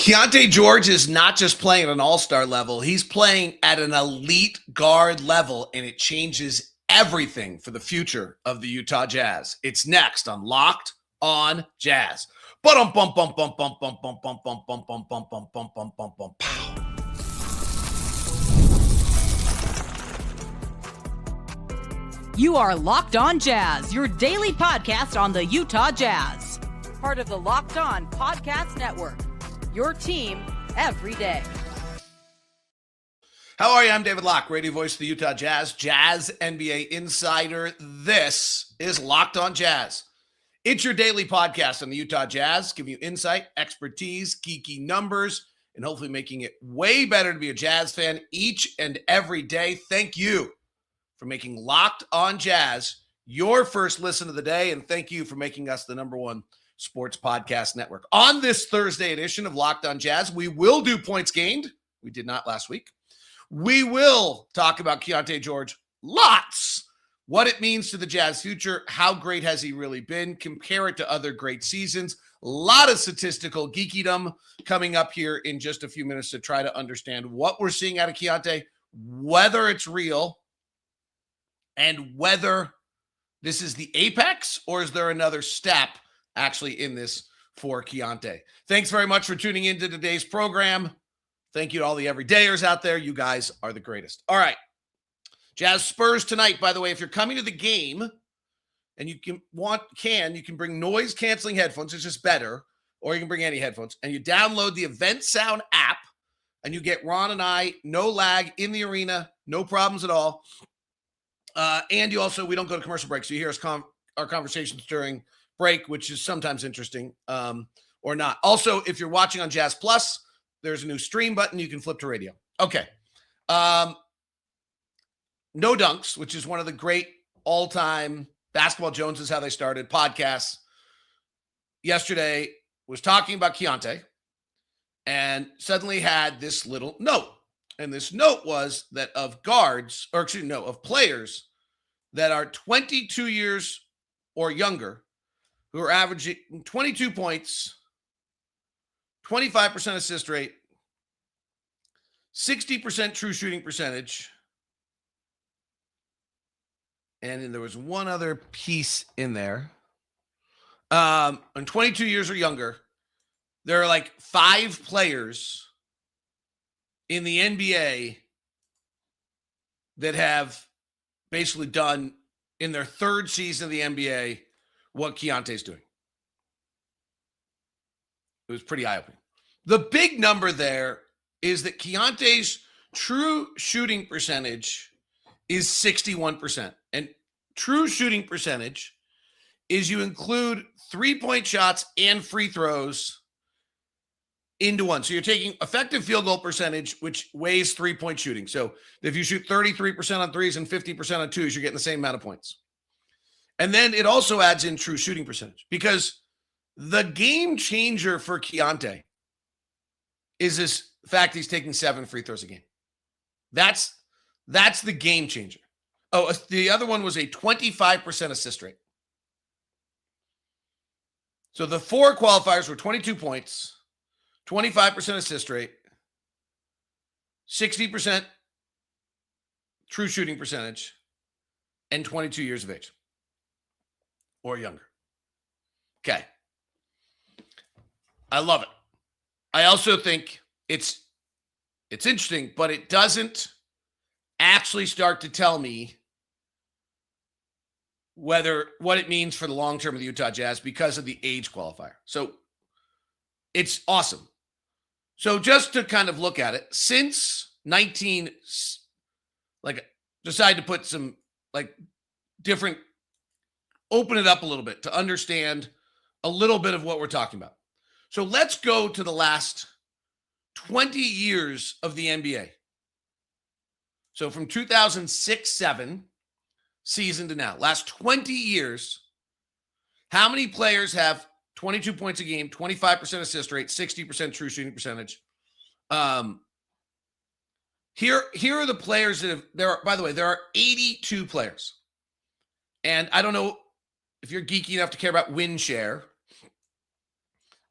Keyonte George is not just playing at an all-star level. He's playing at an elite guard level, and it changes everything for the future of the Utah Jazz. It's next on Locked on Jazz. You are Locked on Jazz, your daily podcast on the Utah Jazz. Part of the Locked on Podcast Network. Your team every day. How are you? I'm David Locke, radio voice of the Utah Jazz, Jazz NBA insider. This is Locked on Jazz. It's your daily podcast on the Utah Jazz, giving you insight, expertise, geeky numbers, and hopefully making it way better to be a Jazz fan each and every day. Thank you for making Locked on Jazz your first listen of the day, and thank you for making us the number one sports podcast network. On this Thursday edition of Locked on Jazz, we will do points gained. We did not last week. We will talk about Keyonte George lots, what it means to the Jazz future, how great has he really been, compare it to other great seasons. A lot of statistical geekydom coming up here in just a few minutes to try to understand what we're seeing out of Keyonte, whether it's real, and whether this is the apex or is there another step actually in this for Keyonte. Thanks very much for tuning into today's program. Thank you to all the everydayers out there. You guys are the greatest. All right. Jazz Spurs tonight, by the way, if you're coming to the game and you can bring noise canceling headphones. It's just better. Or you can bring any headphones and you download the Event Sound app and you get Ron and I, no lag in the arena, no problems at all. And you also, we don't go to commercial breaks. So you hear us our conversations during break, which is sometimes interesting or not. Also, if you're watching on Jazz Plus, there's a new stream button. You can flip to radio. Okay. No Dunks, which is one of the great all-time Basketball Jones is How They Started podcasts. Yesterday was talking about Keyonte and suddenly had this little note. And this note was that of players that are 22 years or younger who are averaging 22 points, 25% assist rate, 60% true shooting percentage. And then there was one other piece in there. And 22 years or younger, there are like 5 players in the NBA that have basically done in their third season of the NBA what Keyonte's doing. It was pretty eye-opening. The big number there is that Keyonte's true shooting percentage is 61%. And true shooting percentage is you include 3-point shots and free throws into one. So you're taking effective field goal percentage, which weighs 3-point shooting. So if you shoot 33% on threes and 50% on twos, you're getting the same amount of points. And then it also adds in true shooting percentage because the game changer for Keyonte is this fact he's taking 7 free throws a game. That's the game changer. Oh, the other one was a 25% assist rate. So the 4 qualifiers were 22 points, 25% assist rate, 60% true shooting percentage, and 22 years of age or younger. Okay. I love it. I also think it's interesting, but it doesn't actually start to tell me what it means for the long term of the Utah Jazz because of the age qualifier. So it's awesome. So just to kind of look at it, since decide to put some different, open it up a little bit to understand a little bit of what we're talking about. So let's go to the last 20 years of the NBA. So from 2006-07 season to now, last 20 years, how many players have 22 points a game, 25% assist rate, 60% true shooting percentage? Here are the players that have, by the way, there are 82 players. And I don't know if you're geeky enough to care about win share,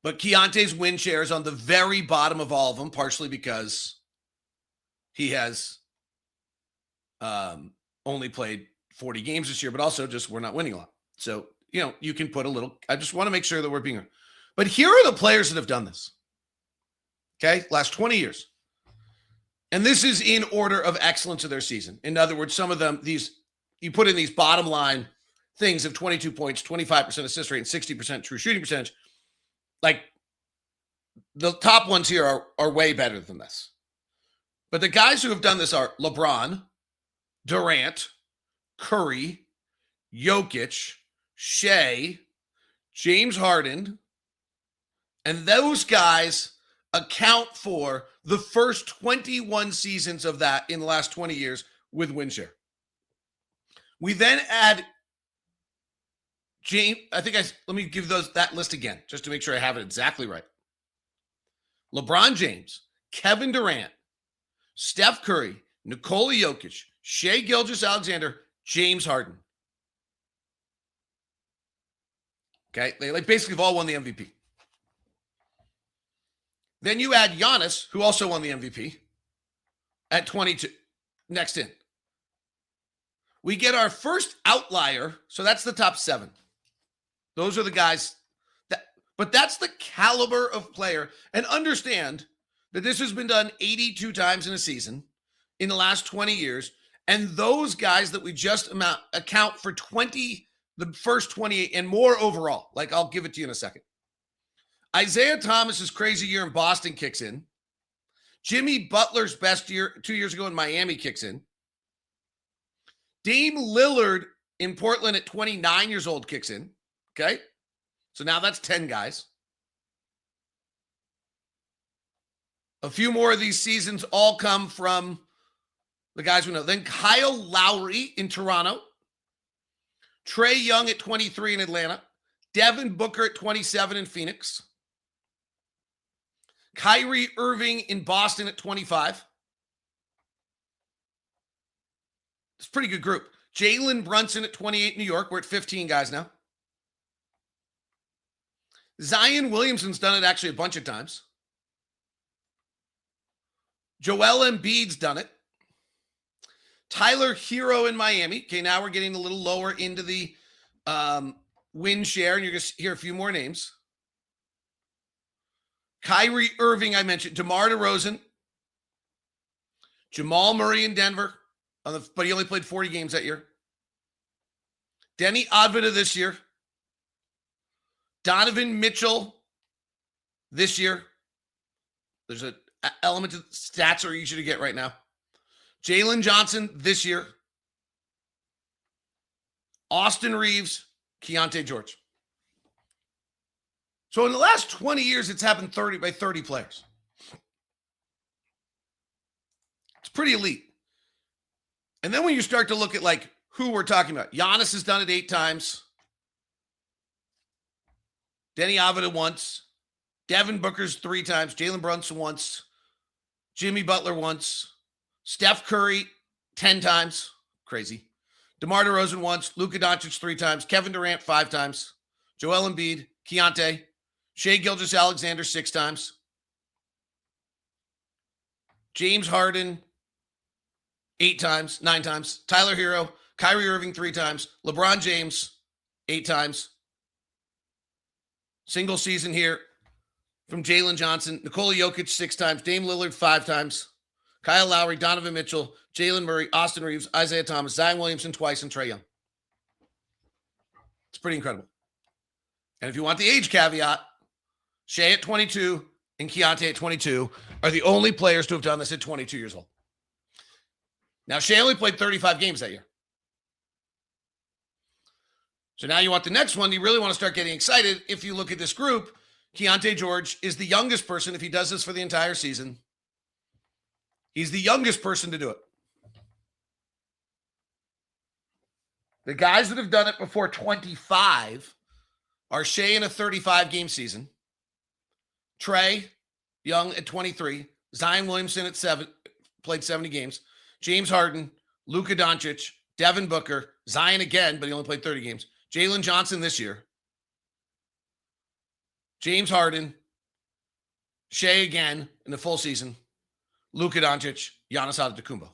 But Keyonte's win share is on the very bottom of all of them, partially because he has only played 40 games this year, but also just we're not winning a lot. So, you can put a little, I just want to make sure that we're being, but here are the players that have done this. Okay. Last 20 years. And this is in order of excellence of their season. In other words, some of them, you put in these bottom line things of 22 points, 25% assist rate, and 60% true shooting percentage. Like the top ones here are way better than this. But the guys who have done this are LeBron, Durant, Curry, Jokic, Shai, James Harden, and those guys account for the first 21 seasons of that in the last 20 years with win share. We then add James. Let me give that list again, just to make sure I have it exactly right. LeBron James, Kevin Durant, Steph Curry, Nikola Jokic, Shai Gilgeous-Alexander, James Harden. Okay, they basically have all won the MVP. Then you add Giannis, who also won the MVP, at 22. Next in. We get our first outlier, so that's the top 7. Those are the guys but that's the caliber of player. And understand that this has been done 82 times in a season in the last 20 years. And those guys that we just account for the first 28 and more overall. Like, I'll give it to you in a second. Isaiah Thomas's crazy year in Boston kicks in. Jimmy Butler's best year 2 years ago in Miami kicks in. Dame Lillard in Portland at 29 years old kicks in. Okay? So now that's 10 guys. A few more of these seasons all come from the guys we know. Then Kyle Lowry in Toronto. Trae Young at 23 in Atlanta. Devin Booker at 27 in Phoenix. Kyrie Irving in Boston at 25. It's a pretty good group. Jalen Brunson at 28 in New York. We're at 15 guys now. Zion Williamson's done it actually a bunch of times. Joel Embiid's done it. Tyler Hero in Miami. Okay, now we're getting a little lower into the win share, and you're going to hear a few more names. Kyrie Irving, I mentioned. DeMar DeRozan. Jamal Murray in Denver, but he only played 40 games that year. Denny Advita this year. Donovan Mitchell this year. There's an element of stats are easy to get right now. Jalen Johnson this year. Austin Reeves, Keyonte George. So in the last 20 years, it's happened 30 players. It's pretty elite. And then when you start to look at like who we're talking about, Giannis has done it 8 times. Denny Avdija once. Devin Booker's 3 times. Jalen Brunson once. Jimmy Butler once. Steph Curry 10 times. Crazy. DeMar DeRozan once. Luka Dončić 3 times. Kevin Durant 5 times. Joel Embiid. Keyonte. Shai Gilgeous-Alexander 6 times. James Harden 8 times. 9 times. Tyler Hero. Kyrie Irving 3 times. LeBron James 8 times. Single season here from Jalen Johnson. Nikola Jokic 6 times. Dame Lillard 5 times. Kyle Lowry, Donovan Mitchell, Jalen Murray, Austin Reeves, Isaiah Thomas, Zion Williamson twice, and Trae Young. It's pretty incredible. And if you want the age caveat, Shai at 22 and Keyonte at 22 are the only players to have done this at 22 years old. Now, Shai only played 35 games that year. So now you want the next one. You really want to start getting excited. If you look at this group, Keyonte George is the youngest person. If he does this for the entire season, he's the youngest person to do it. The guys that have done it before 25 are Shai in a 35-game season, Trae Young at 23, Zion Williamson at 7, played 70 games, James Harden, Luka Dončić, Devin Booker, Zion again, but he only played 30 games, Jalen Johnson this year, James Harden, Shai again in the full season, Luka Dončić, Giannis Antetokounmpo.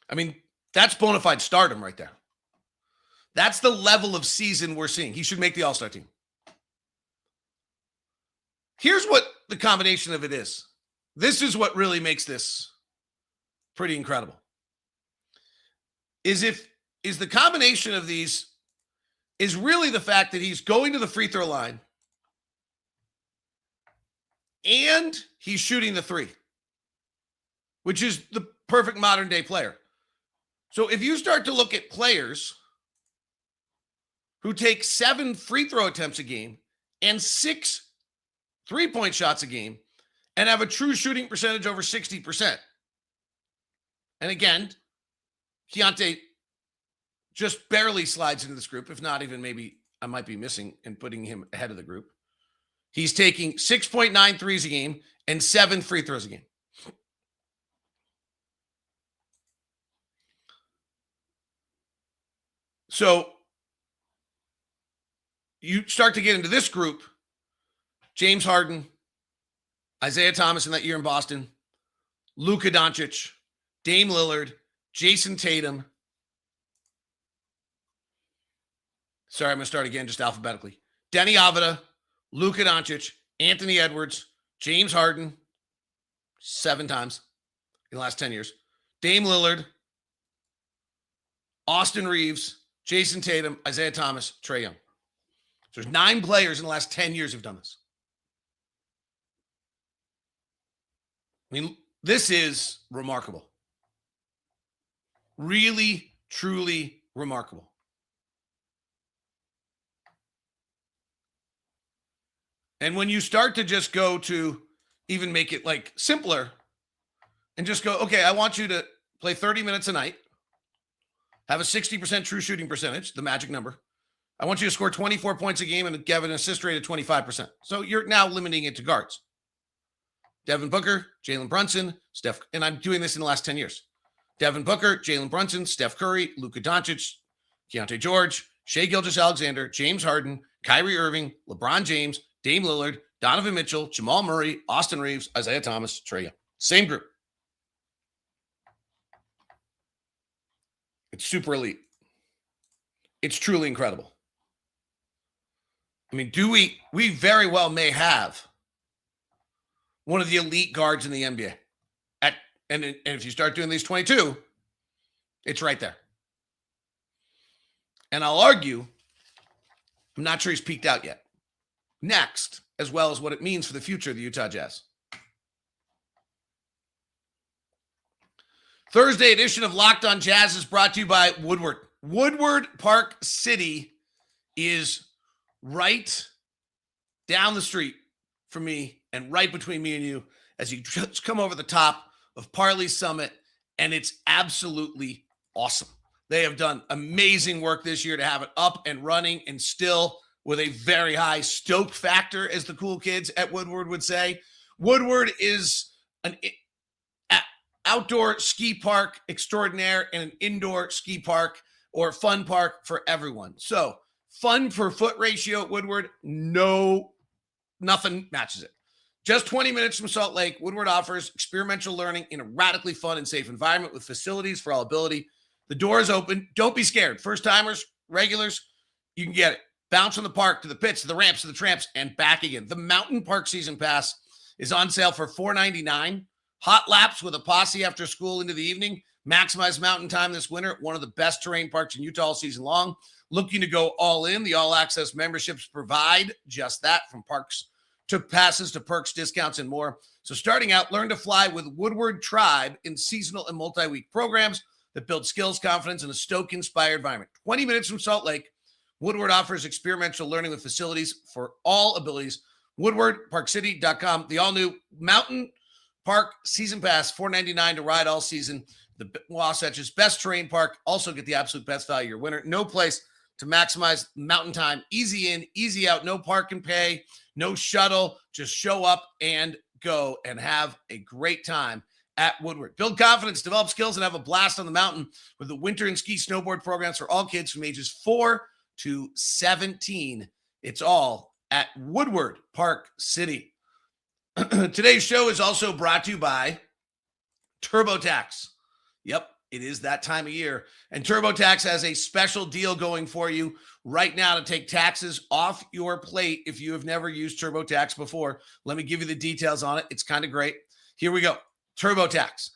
I mean, that's bona fide stardom right there. That's the level of season we're seeing. He should make the All-Star team. Here's what the combination of it is. This is what really makes this pretty incredible. Is the combination of these is really the fact that he's going to the free throw line and he's shooting the three, which is the perfect modern day player. So if you start to look at players who take 7 free throw attempts a game and 6 3-point shots a game and have a true shooting percentage over 60%. And again, Keyonte just barely slides into this group, if not even maybe I might be missing and putting him ahead of the group. He's taking 6.9 threes a game and 7 free throws a game. So you start to get into this group, James Harden, Isaiah Thomas in that year in Boston, Luka Dončić, Dame Lillard, Jason Tatum. Sorry, I'm going to start again just alphabetically. Denny Avdija, Luka Dončić, Anthony Edwards, James Harden, 7 times in the last 10 years. Dame Lillard, Austin Reeves, Jason Tatum, Isaiah Thomas, Trae Young. So there's 9 players in the last 10 years who've done this. I mean, this is remarkable. Really, truly remarkable. And when you start to just go to even make it like simpler and just go, okay, I want you to play 30 minutes a night, have a 60% true shooting percentage, the magic number. I want you to score 24 points a game and give an assist rate of 25%. So you're now limiting it to guards. Devin Booker, Jalen Brunson, Steph, and I'm doing this in the last 10 years. Devin Booker, Jalen Brunson, Steph Curry, Luka Dončić, Keyonte George, Shai Gilgeous-Alexander, James Harden, Kyrie Irving, LeBron James, Dame Lillard, Donovan Mitchell, Jamal Murray, Austin Reeves, Isaiah Thomas, Trae Young. Same group. It's super elite. It's truly incredible. I mean, we very well may have one of the elite guards in the NBA. And if you start doing these 22, it's right there. And I'll argue, I'm not sure he's peaked out yet. Next, as well as what it means for the future of the Utah Jazz. Thursday edition of Locked On Jazz is brought to you by Woodward. Woodward Park City is right down the street from me and right between me and you as you just come over the top of Parley Summit, and it's absolutely awesome. They have done amazing work this year to have it up and running and still with a very high stoke factor, as the cool kids at Woodward would say. Woodward is an outdoor ski park extraordinaire and an indoor ski park or fun park for everyone. So fun per foot ratio at Woodward, nothing matches it. Just 20 minutes from Salt Lake, Woodward offers experiential learning in a radically fun and safe environment with facilities for all ability. The door is open. Don't be scared. First timers, regulars, you can get it. Bounce from the park to the pits, to the ramps, to the tramps, and back again. The Mountain Park Season Pass is on sale for $4.99. Hot laps with a posse after school into the evening. Maximize mountain time this winter. One of the best terrain parks in Utah all season long. Looking to go all in, the all-access memberships provide just that, from parks to passes to perks, discounts, and more. So starting out, learn to fly with Woodward Tribe in seasonal and multi-week programs that build skills, confidence, and a Stoke-inspired environment. 20 minutes from Salt Lake, Woodward offers experiential learning with facilities for all abilities. WoodwardParkCity.com. The all-new Mountain Park Season Pass, $4.99 to ride all season. The Wasatch's best terrain park. Also get the absolute best value your winter. No place to maximize mountain time. Easy in, easy out. No park and pay. No shuttle. Just show up and go and have a great time at Woodward. Build confidence, develop skills, and have a blast on the mountain with the winter and ski snowboard programs for all kids from ages 4 to 17. It's all at Woodward Park City. Today's show is also brought to you by TurboTax. Yep, it is that time of year. And TurboTax has a special deal going for you right now to take taxes off your plate if you have never used TurboTax before. Let me give you the details on it. It's kind of great. Here we go. TurboTax.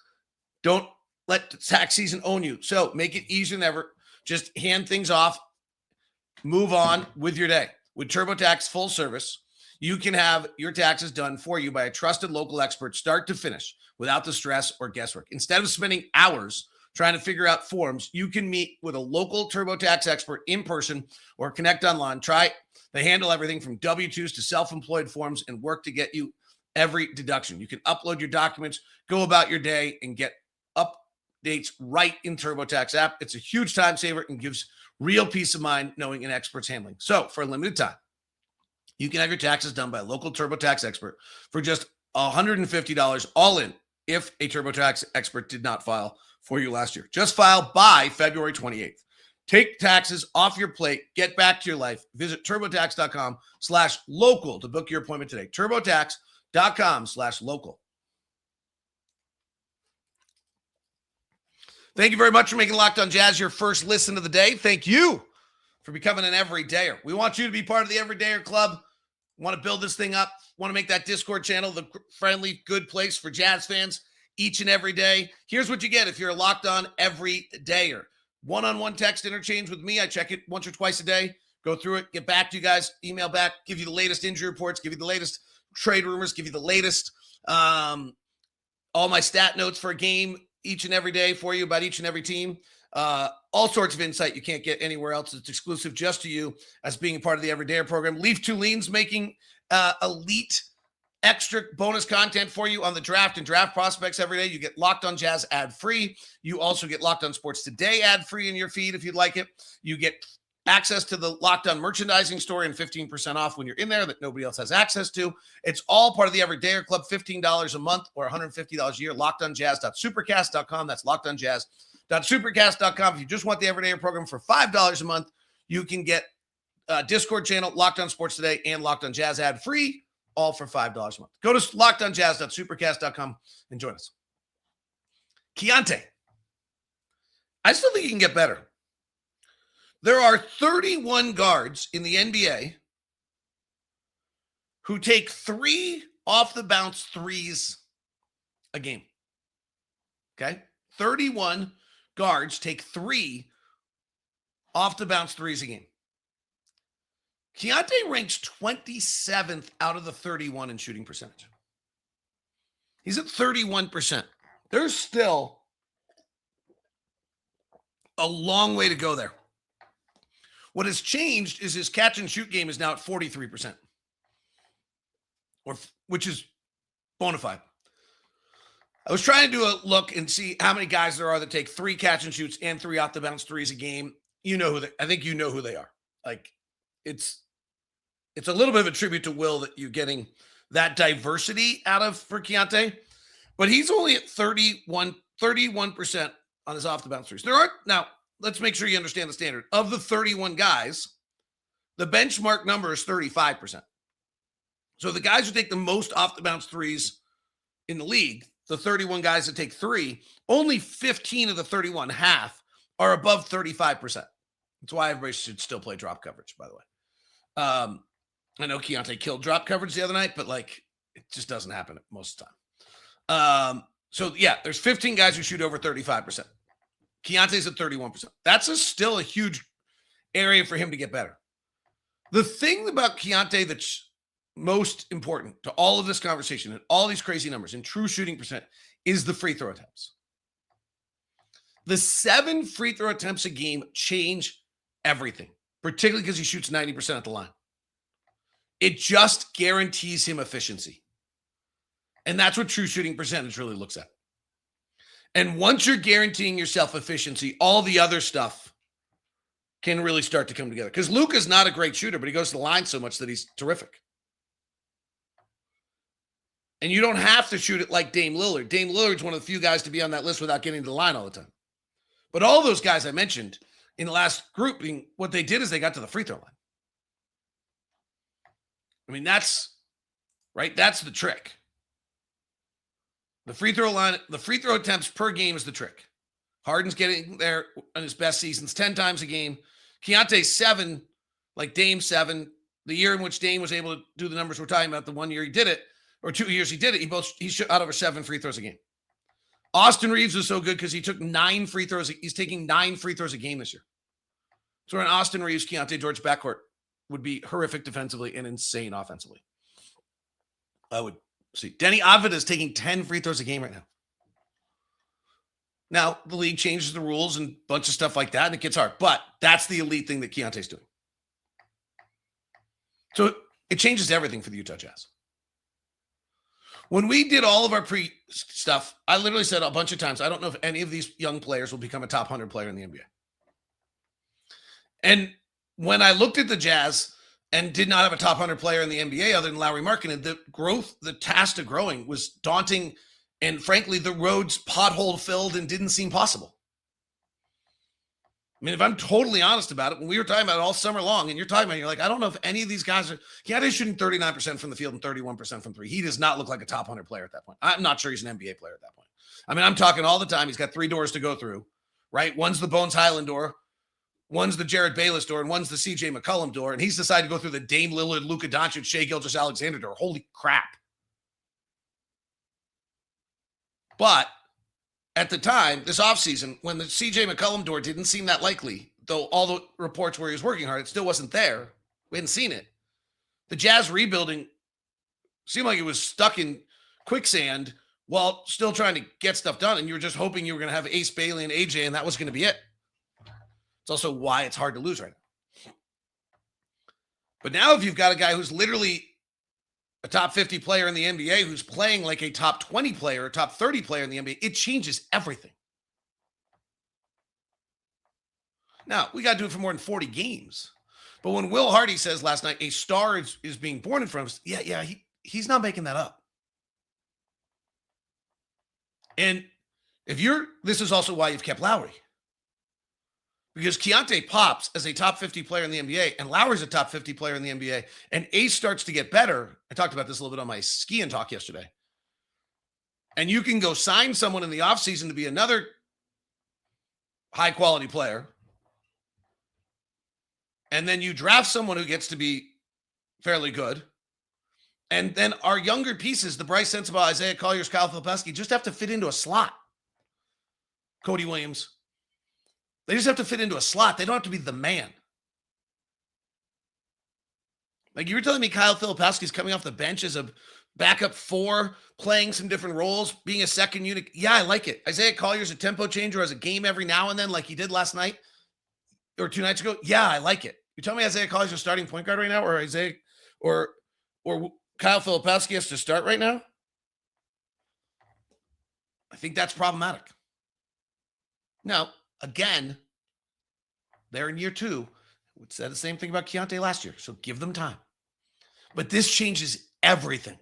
Don't let tax season own you. So make it easier than ever. Just hand things off. Move on with your day. With TurboTax full service, you can have your taxes done for you by a trusted local expert start to finish without the stress or guesswork. Instead of spending hours trying to figure out forms, you can meet with a local TurboTax expert in person or connect online. They handle everything from W-2s to self-employed forms and work to get you every deduction. You can upload your documents, go about your day, and get updates right in TurboTax app. It's a huge time saver and gives real peace of mind knowing an expert's handling. So for a limited time, you can have your taxes done by a local TurboTax expert for just $150 all in if a TurboTax expert did not file for you last year. Just file by February 28th. Take taxes off your plate. Get back to your life. Visit TurboTax.com/local to book your appointment today. TurboTax.com/local. Thank you very much for making Locked On Jazz your first listen of the day. Thank you for becoming an everydayer. We want you to be part of the Everydayer Club. We want to build this thing up. Want to make that Discord channel the friendly, good place for Jazz fans each and every day. Here's what you get if you're a Locked On Everydayer. One-on-one text interchange with me. I check it once or twice a day. Go through it, get back to you guys, email back, give you the latest injury reports, give you the latest trade rumors, give you the latest all my stat notes for a game each and every day for you about each and every team. All sorts of insight you can't get anywhere else. It's exclusive just to you as being a part of the Everydayer program. Leaf Tuline's making elite extra bonus content for you on the draft and draft prospects every day. You get Locked On Jazz ad-free. You also get Locked On Sports Today ad-free in your feed if you'd like it. You get access to the Locked On merchandising store and 15% off when you're in there that nobody else has access to. It's all part of the Everydayer Club, $15 a month or $150 a year. LockedOnJazz.supercast.com. That's LockedOnJazz.supercast.com. If you just want the Everydayer program for $5 a month, you can get Discord channel, Locked On Sports Today, and Locked On Jazz ad-free, all for $5 a month. Go to LockedOnJazz.supercast.com and join us. Keyonte. I still think he can get better. There are 31 guards in the NBA who take 3 off-the-bounce threes a game. Okay? 31 guards take 3 off-the-bounce threes a game. Keyonte ranks 27th out of the 31 in shooting percentage. He's at 31%. There's still a long way to go there. What has changed is his catch and shoot game is now at 43%, which is bona fide. I was trying to do a look and see how many guys there are that take 3 catch and shoots and 3 off the bounce threes a game. You know who I think you know who they are. Like it's a little bit of a tribute to Will that you're getting that diversity for Keyonte, but he's only at 31% on his off the bounce threes. Now, let's make sure you understand the standard. Of the 31 guys, the benchmark number is 35%. So the guys who take the most off-the-bounce threes in the league, the 31 guys that take 3, only 15 of the 31, half, are above 35%. That's why everybody should still play drop coverage, by the way. I know Keyonte killed drop coverage the other night, but it just doesn't happen most of the time. So yeah, there's 15 guys who shoot over 35%. Keyonte's at 31%. That's still a huge area for him to get better. The thing about Keyonte that's most important to all of this conversation and all these crazy numbers and true shooting percent is the free throw attempts. The 7 free throw attempts a game change everything, particularly because he shoots 90% at the line. It just guarantees him efficiency. And that's what true shooting percentage really looks at. And once you're guaranteeing yourself efficiency, all the other stuff can really start to come together. Because Luka's not a great shooter, but he goes to the line so much that he's terrific. And you don't have to shoot it like Dame Lillard. Dame Lillard's one of the few guys to be on that list without getting to the line all the time. But all those guys I mentioned in the last grouping, what they did is they got to the free throw line. I mean, that's right. That's the trick. The free throw line, the free throw attempts per game is the trick. Harden's getting there on his best seasons 10 times a game. Keyonte 7, like Dame 7. The year in which Dame was able to do the numbers we're talking about, the 1 year he did it, or 2 years he did it, he shot over 7 free throws a game. Austin Reeves was so good because he took 9 free throws. He's taking 9 free throws a game this year. So an Austin Reeves, Keyonte George backcourt would be horrific defensively and insane offensively. I would see. Denny Avdija is taking 10 free throws a game right now. Now, the league changes the rules and a bunch of stuff like that, and it gets hard. But that's the elite thing that Keyonte's doing. So it changes everything for the Utah Jazz. When we did all of our pre-stuff, I literally said a bunch of times, I don't know if any of these young players will become a top 100 player in the NBA. And when I looked at the Jazz and did not have a top 100 player in the NBA other than Lauri Markkanen, the growth, the task to growing was daunting. And frankly, the roads pothole filled and didn't seem possible. I mean, if I'm totally honest about it, when we were talking about it all summer long, and you're talking about it, you're like, I don't know if any of these guys are. Keyonte's shooting 39% from the field and 31% from three. He does not look like a top 100 player at that point. I'm not sure he's an NBA player at that point. I mean, I'm talking all the time. He's got 3 doors to go through, right? One's the Bones Highland door, one's the Jared Bayless door, and one's the CJ McCollum door. And he's decided to go through the Dame Lillard, Luka Dončić, Shai Gilgeous-Alexander door. Holy crap. But at the time, this offseason, when the CJ McCollum door didn't seem that likely, though all the reports where he was working hard, it still wasn't there. We hadn't seen it. The Jazz rebuilding seemed like it was stuck in quicksand while still trying to get stuff done. And you were just hoping you were going to have Ace Bailey and AJ, and that was going to be it. It's also why it's hard to lose right now. But now if you've got a guy who's literally a top 50 player in the NBA who's playing like a top 20 player, a top 30 player in the NBA, it changes everything. Now, we got to do it for more than 40 games. But when Will Hardy says last night, a star is being born in front of us, he's not making that up. And this is also why you've kept Lauri. Because Keyonte pops as a top 50 player in the NBA, and Lauri's a top 50 player in the NBA, and Ace starts to get better. I talked about this a little bit on my ski and talk yesterday. And you can go sign someone in the offseason to be another high-quality player, and then you draft someone who gets to be fairly good, and then our younger pieces, the Bryce Sensabaugh, Isaiah Colliers, Kyle Filipowski, just have to fit into a slot. Cody Williams. They just have to fit into a slot. They don't have to be the man. Like you were telling me Kyle Filipowski's coming off the bench as a backup 4, playing some different roles, being a second unit. Yeah, I like it. Isaiah Collier's a tempo changer, has a game every now and then like he did last night or 2 nights ago. Yeah, I like it. You tell me Isaiah Collier's a starting point guard right now, or or Kyle Filipowski has to start right now? I think that's problematic. Now, again, they're in year 2. We said the same thing about Keyonte last year, so give them time. But this changes everything.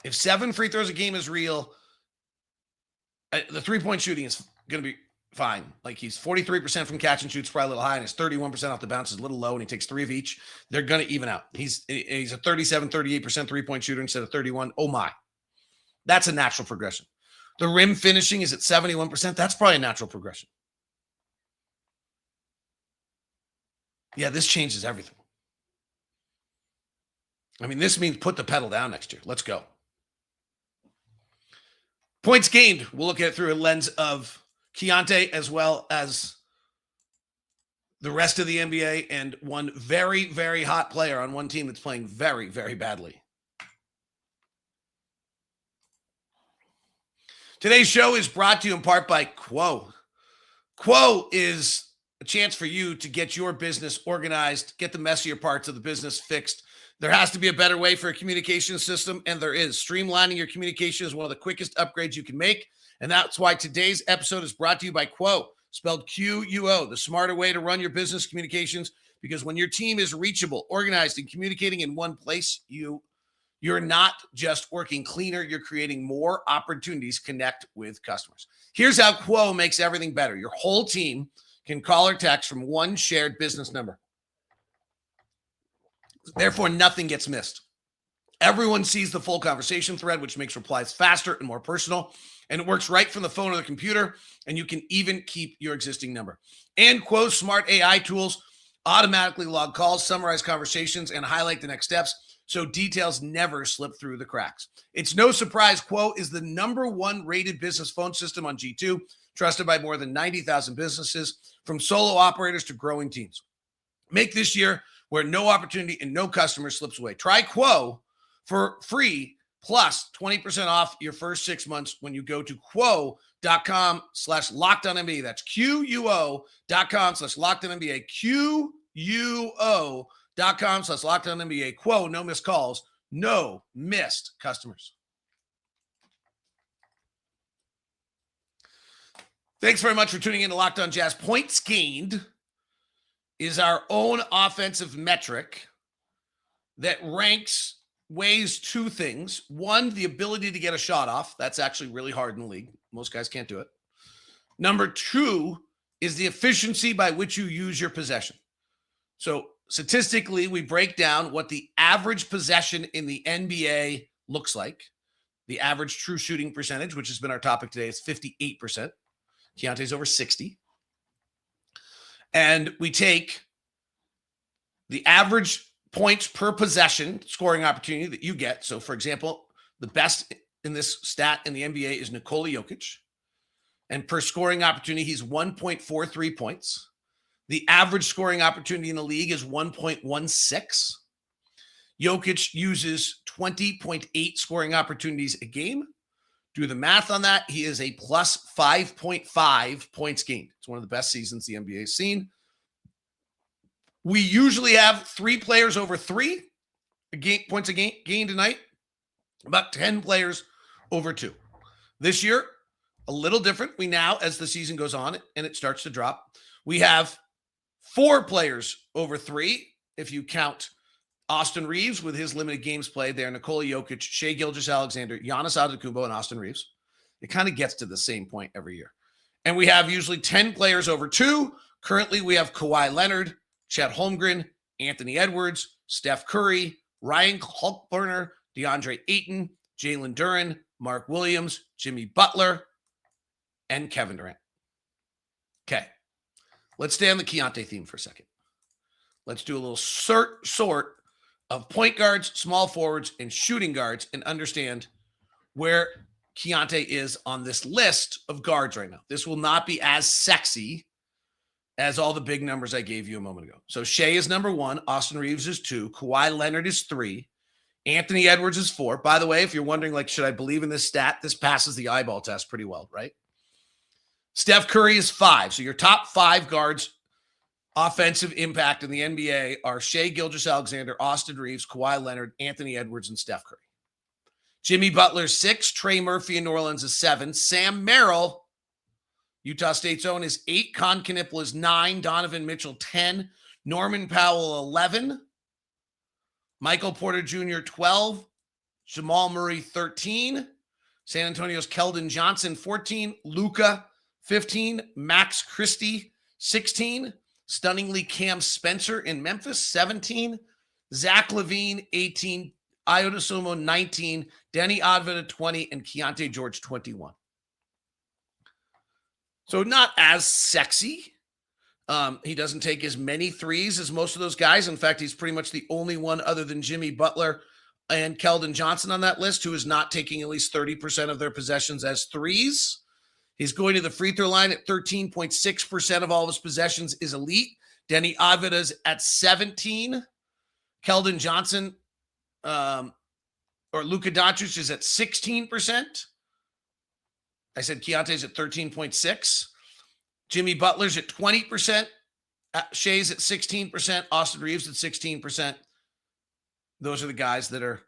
If 7 free throws a game is real, the three-point shooting is going to be fine. Like he's 43% from catch and shoots, probably a little high, and his 31% off the bounce is a little low, and he takes 3 of each. They're going to even out. He's a 37, 38% three-point shooter instead of 31. Oh my. That's a natural progression. The rim finishing is at 71%. That's probably a natural progression. Yeah, this changes everything. I mean, this means put the pedal down next year. Let's go. Points gained. We'll look at it through a lens of Keyonte as well as the rest of the NBA and one very, very hot player on one team that's playing very, very badly. Today's show is brought to you in part by Quo. Quo is a chance for you to get your business organized, get the messier parts of the business fixed. There has to be a better way for a communication system, and there is. Streamlining your communication is one of the quickest upgrades you can make, and that's why today's episode is brought to you by Quo, spelled Q-U-O, the smarter way to run your business communications, because when your team is reachable, organized, and communicating in one place, you're not just working cleaner, you're creating more opportunities to connect with customers. Here's how Quo makes everything better. Your whole team can call or text from one shared business number. Therefore, nothing gets missed. Everyone sees the full conversation thread, which makes replies faster and more personal. And it works right from the phone or the computer. And you can even keep your existing number. And Quo's smart AI tools automatically log calls, summarize conversations, and highlight the next steps, so details never slip through the cracks. It's no surprise Quo is the #1 rated business phone system on G2, trusted by more than 90,000 businesses, from solo operators to growing teams. Make this year where no opportunity and no customer slips away. Try Quo for free, plus 20% off your first 6 months when you go to quo.com/LockedOnNBA. That's QUO.com/LockedOnNBA. QUO.com/LockedOnNBA. Quo, no missed calls, no missed customers. Thanks very much for tuning in to Locked On Jazz. Points gained is our own offensive metric that weighs two things. One, the ability to get a shot off. That's actually really hard in the league. Most guys can't do it. Number two is the efficiency by which you use your possession. So statistically, we break down what the average possession in the NBA looks like. The average true shooting percentage, which has been our topic today, is 58%. Keyonte's over 60. And we take the average points per possession scoring opportunity that you get. So, for example, the best in this stat in the NBA is Nikola Jokic. And per scoring opportunity, he's 1.43 points. The average scoring opportunity in the league is 1.16. Jokic uses 20.8 scoring opportunities a game. Do the math on that. He is a plus 5.5 points gained. It's one of the best seasons the NBA has seen. We usually have 3 players over 3 points a game gained tonight. About 10 players over 2. This year, a little different. We now, as the season goes on and it starts to drop, we have 4 players over 3. If you count Austin Reeves with his limited games played there, Nikola Jokic, Shai Gilgeous-Alexander, Giannis Antetokounmpo, and Austin Reeves. It kind of gets to the same point every year. And we have usually 10 players over 2. Currently, we have Kawhi Leonard, Chet Holmgren, Anthony Edwards, Steph Curry, Ryan Hulkburner, DeAndre Ayton, Jalen Duren, Mark Williams, Jimmy Butler, and Kevin Durant. Okay. Let's stay on the Keyonte theme for a second. Let's do a little sort of point guards, small forwards, and shooting guards and understand where Keyonte is on this list of guards right now. This will not be as sexy as all the big numbers I gave you a moment ago. So Shai is number 1. Austin Reeves is 2. Kawhi Leonard is 3. Anthony Edwards is 4. By the way, if you're wondering, like, should I believe in this stat? This passes the eyeball test pretty well, right? Steph Curry is 5. So your top 5 guards offensive impact in the NBA are Shai Gilgeous-Alexander, Austin Reeves, Kawhi Leonard, Anthony Edwards, and Steph Curry. Jimmy Butler 6. Trey Murphy in New Orleans is 7. Sam Merrill, Utah State's own, is 8. Con Knipple is 9. Donovan Mitchell 10. Norman Powell 11. Michael Porter Jr. 12. Jamal Murray 13. San Antonio's Keldon Johnson 14. Luka 15. Max Christie 16. Stunningly, Cam Spencer in Memphis, 17. Zach LaVine, 18. Ayo Dosunmu, 19. Denny Advida, 20. And Keyonte George, 21. So not as sexy. He doesn't take as many threes as most of those guys. In fact, he's pretty much the only one other than Jimmy Butler and Keldon Johnson on that list who is not taking at least 30% of their possessions as threes. He's going to the free throw line at 13.6% of all of his possessions is elite. Denny Advida's at 17. Keldon Johnson or Luka Dončić is at 16%. I said Keyonte's at 13.6. Jimmy Butler's at 20%. Shai's at 16%. Austin Reeves at 16%. Those are the guys that are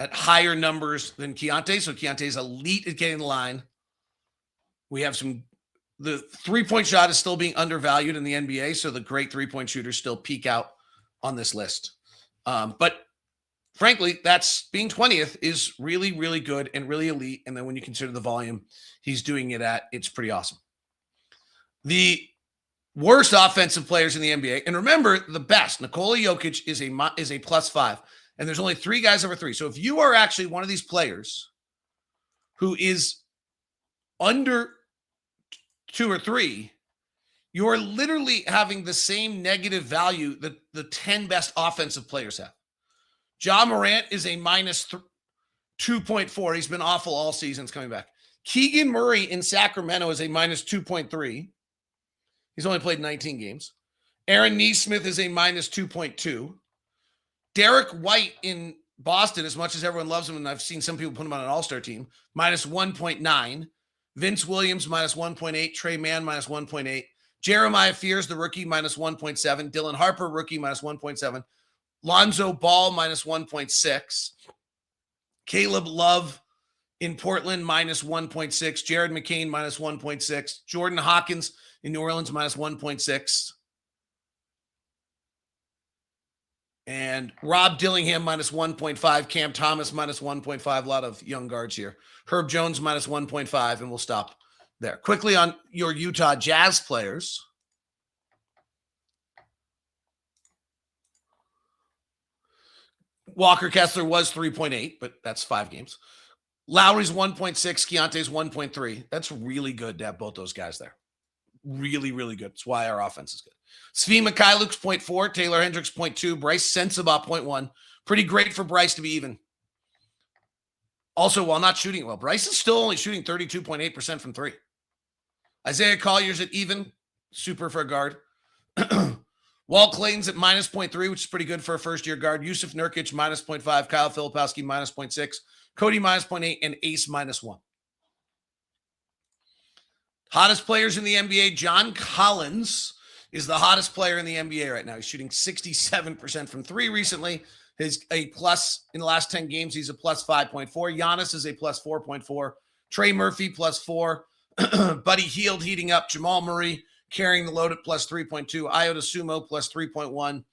at higher numbers than Keyonte. So Keyonte's elite at getting the line. We have the three-point shot is still being undervalued in the NBA, so the great three-point shooters still peak out on this list. But frankly, that's being 20th is really, really good and really elite. And then when you consider the volume he's doing it at, it's pretty awesome. The Worst offensive players in the NBA. And remember, the best, Nikola Jokic is a +5. And there's only 3 guys over 3. So if you are actually one of these players who is under 2 or 3, you're literally having the same negative value that the 10 best offensive players have. Ja Morant is a -2.4. He's been awful all seasons coming back. Keegan Murray in Sacramento is a -2.3. He's only played 19 games. Aaron Nesmith is a -2.2. Derek White in Boston, as much as everyone loves him, and I've seen some people put him on an all-star team, -1.9. Vince Williams, -1.8. Trey Mann, -1.8. Jeremiah Fears, the rookie, -1.7. Dylan Harper, rookie, -1.7. Lonzo Ball, -1.6. Caleb Love in Portland, -1.6. Jared McCain, -1.6. Jordan Hawkins in New Orleans, -1.6. And Rob Dillingham, -1.5. Cam Thomas, -1.5. A lot of young guards here. Herb Jones, -1.5. And we'll stop there. Quickly on your Utah Jazz players. Walker Kessler was 3.8, but that's 5 games. Lowry's 1.6. Keyonte's 1.3. That's really good to have both those guys there. Really, really good. That's why our offense is good. Svi Mikhailuk's 0.4. Taylor Hendricks 0.2. Bryce Sensabaugh 0.1. Pretty great for Bryce to be even. Also, while not shooting well, Bryce is still only shooting 32.8% from 3. Isaiah Collier's at even. Super for a guard. Walt Clayton's at -0.3, which is pretty good for a first-year guard. Yusuf Nurkic, -0.5. Kyle Filipowski, -0.6. Cody, -0.8. And Ace, -1. Hottest players in the NBA, John Collins is the hottest player in the NBA right now. He's shooting 67% from 3 recently. He's a plus in the last 10 games. He's a +5.4. Giannis is a +4.4. Trey Murphy, +4. Buddy Hield heating up. Jamal Murray carrying the load at +3.2. Iota Sumo, +3.1.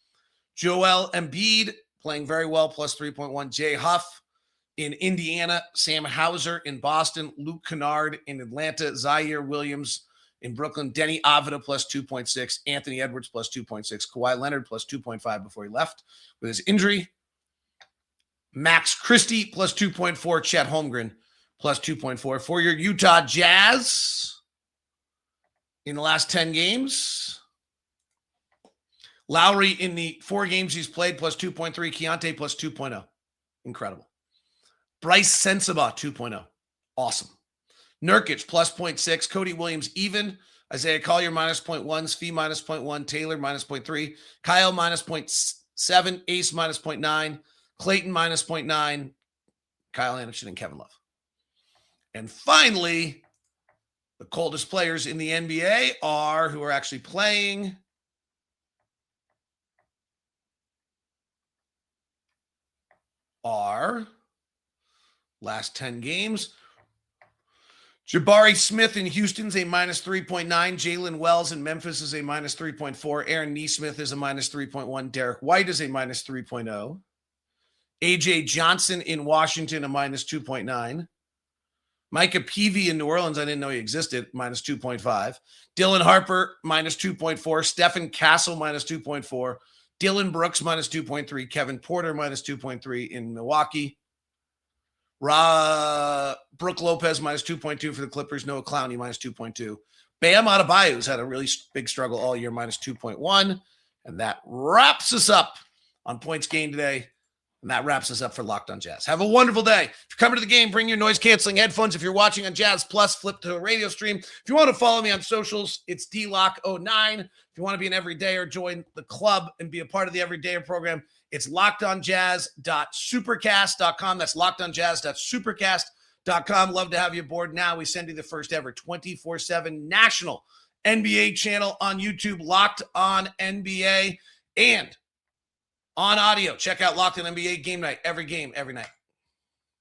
Joel Embiid playing very well, +3.1. Jay Huff in Indiana. Sam Hauser in Boston. Luke Kennard in Atlanta. Zaire Williams in Brooklyn. Denny Avila, +2.6. Anthony Edwards, +2.6. Kawhi Leonard, +2.5 before he left with his injury. Max Christie, +2.4. Chet Holmgren, +2.4. For your Utah Jazz, in the last 10 games, Lowry in the 4 games he's played, +2.3. Keyonte, +2.0. Incredible. Bryce Sensabaugh, 2.0. Awesome. Nurkic, +0.6. Cody Williams, even. Isaiah Collier, -0.1. Svi, -0.1. Taylor, -0.3. Kyle, -0.7. Ace, -0.9. Clayton, -0.9. Kyle Anderson and Kevin Love. And finally, the coldest players in the NBA are, who are actually playing, are last 10 games. Jabari Smith in Houston's a -3.9. Jalen Wells in Memphis is a -3.4. Aaron Nesmith is a -3.1. Derek White is a -3.0. AJ Johnson in Washington, a -2.9. Micah Peavy in New Orleans, I didn't know he existed, -2.5. Dylan Harper, -2.4. Stephen Castle, -2.4. Dylan Brooks, -2.3. Kevin Porter, -2.3 in Milwaukee. Brook Lopez, -2.2 for the Clippers. Noah Clowney, -2.2. Bam Adebayo's had a really big struggle all year, -2.1. And that wraps us up on points gained today. And that wraps us up for Locked on Jazz. Have a wonderful day. If you're coming to the game, bring your noise-canceling headphones. If you're watching on Jazz Plus, flip to a radio stream. If you want to follow me on socials, it's DLock09. If you want to be an everydayer, join the club and be a part of the everydayer program, it's lockedonjazz.supercast.com. That's lockedonjazz.supercast.com. Love to have you aboard. Now we send you the first ever 24/7 national NBA channel on YouTube, Locked on NBA, and on audio. Check out Locked on NBA Game Night. Every game, every night.